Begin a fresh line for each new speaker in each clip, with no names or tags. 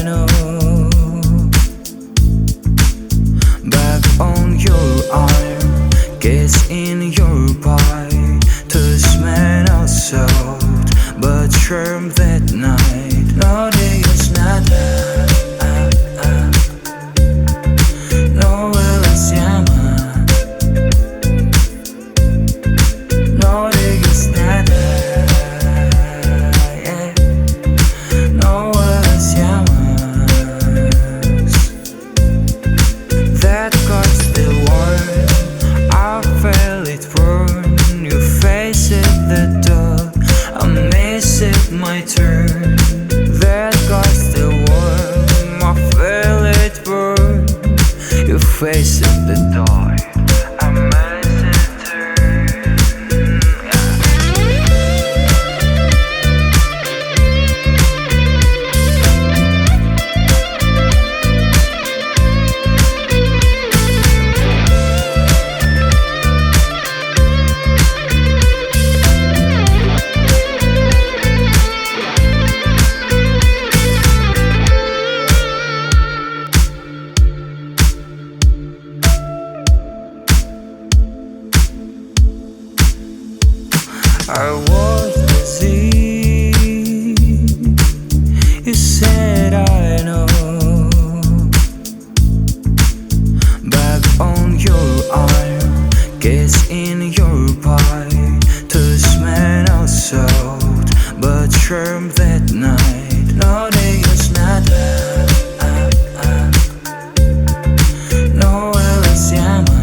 I know. Back on your arm, kiss in your pie, to smell of salt, but sure that night, no day is not no la siama, no day is not yeah, no la siama. That caused the war, I felt it burn. You face it the door, I miss it my turn. That caused the war, I felt it burn. You face it the door, I miss it turn. I was the sea, you said I know. Back on your arm, kiss in your pie, to smell of salt, but sure that night, no day is not no la siama,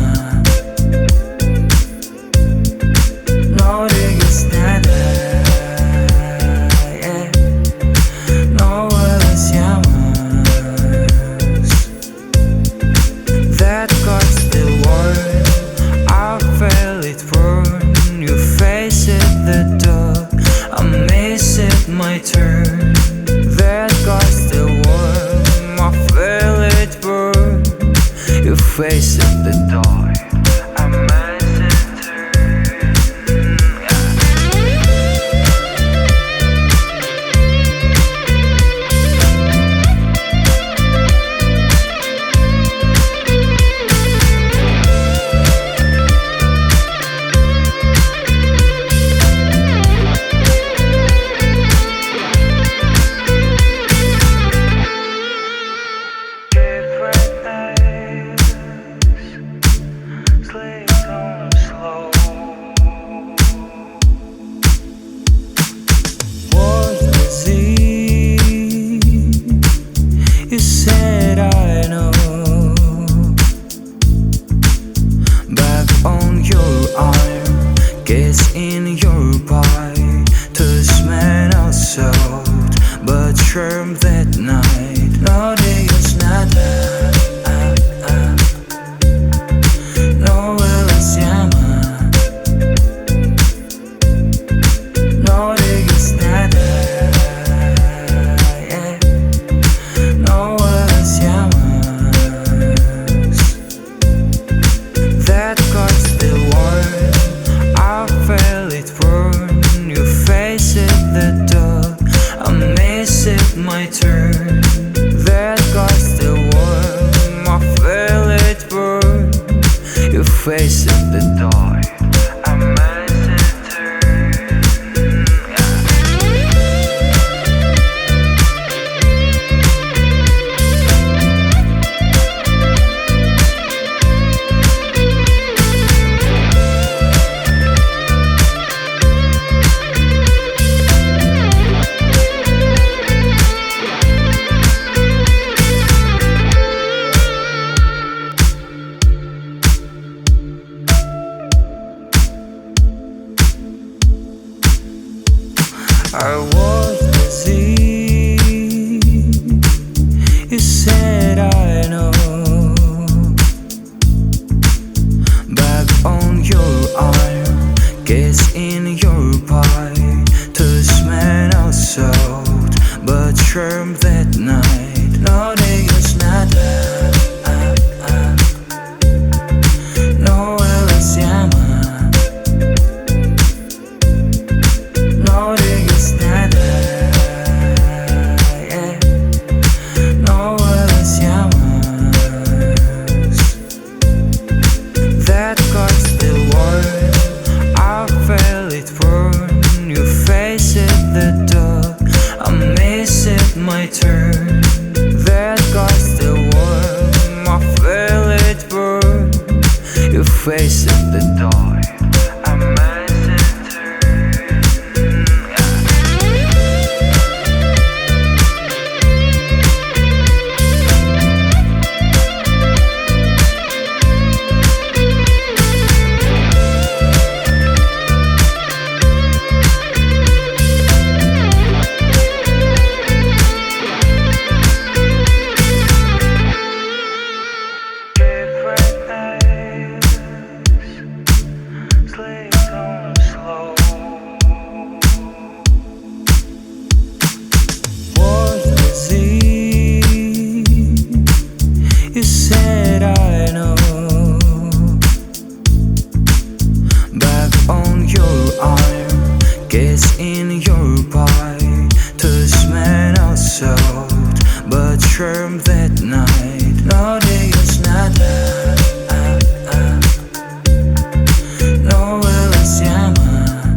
no day is not yeah, no la siama. That caused the war, I felt it burn. You face it the door, I miss it my turn. That caused the war, I felt it burn. You face it the door, I miss it turn. Sleep on slow. Was the sea, you said I know. Back on your arm, kiss in your pie, to smell of salt, but sure that night, no day is not no la siama, no day is not yeah, no la siama. That caused the war, I felt it burn. You face it the door, I miss it my turn. That turn. That got still warm, I feel it burn. Your face at the door, I must in your pie to smell of salt, but shrimp that night. No day is not no Vuelvas llama.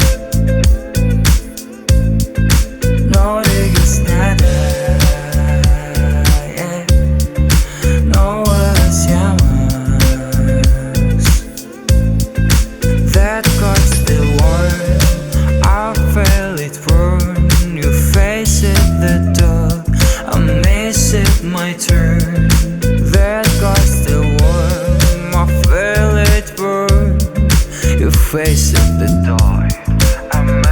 No day is not yeah. No Vuelvas llamas. That got still warm, I felt it burn. Your face at the door, I missed it my turn. That got still warm, I feel it burn. Your face at the door, I missed it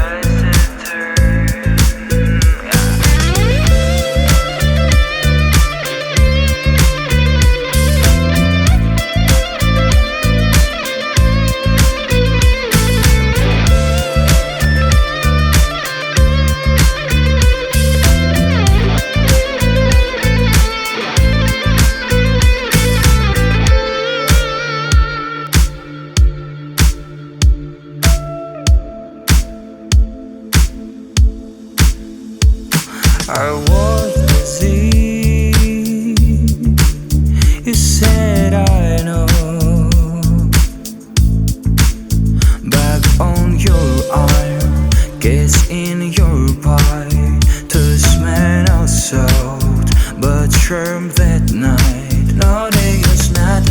I was the sea. You said I know. Back on your arm, kiss in your pie to smell of salt, but shrimp that night. No day is not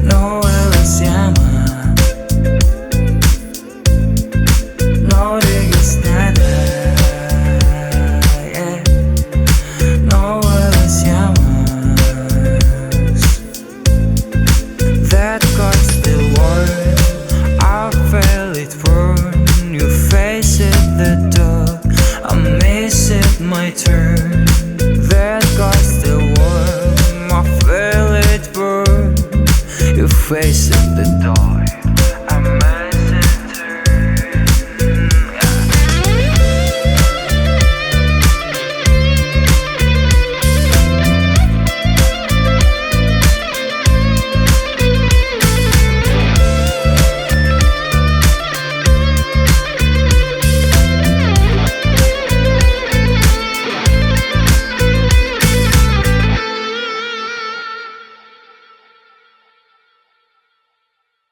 no Vuelvas llama. No day is not yeah. No Vuelvas llamas. That got still warm, I felt it burn. Your face at the door, I missed it my turn. That got still warm, I feel it burn. Your face at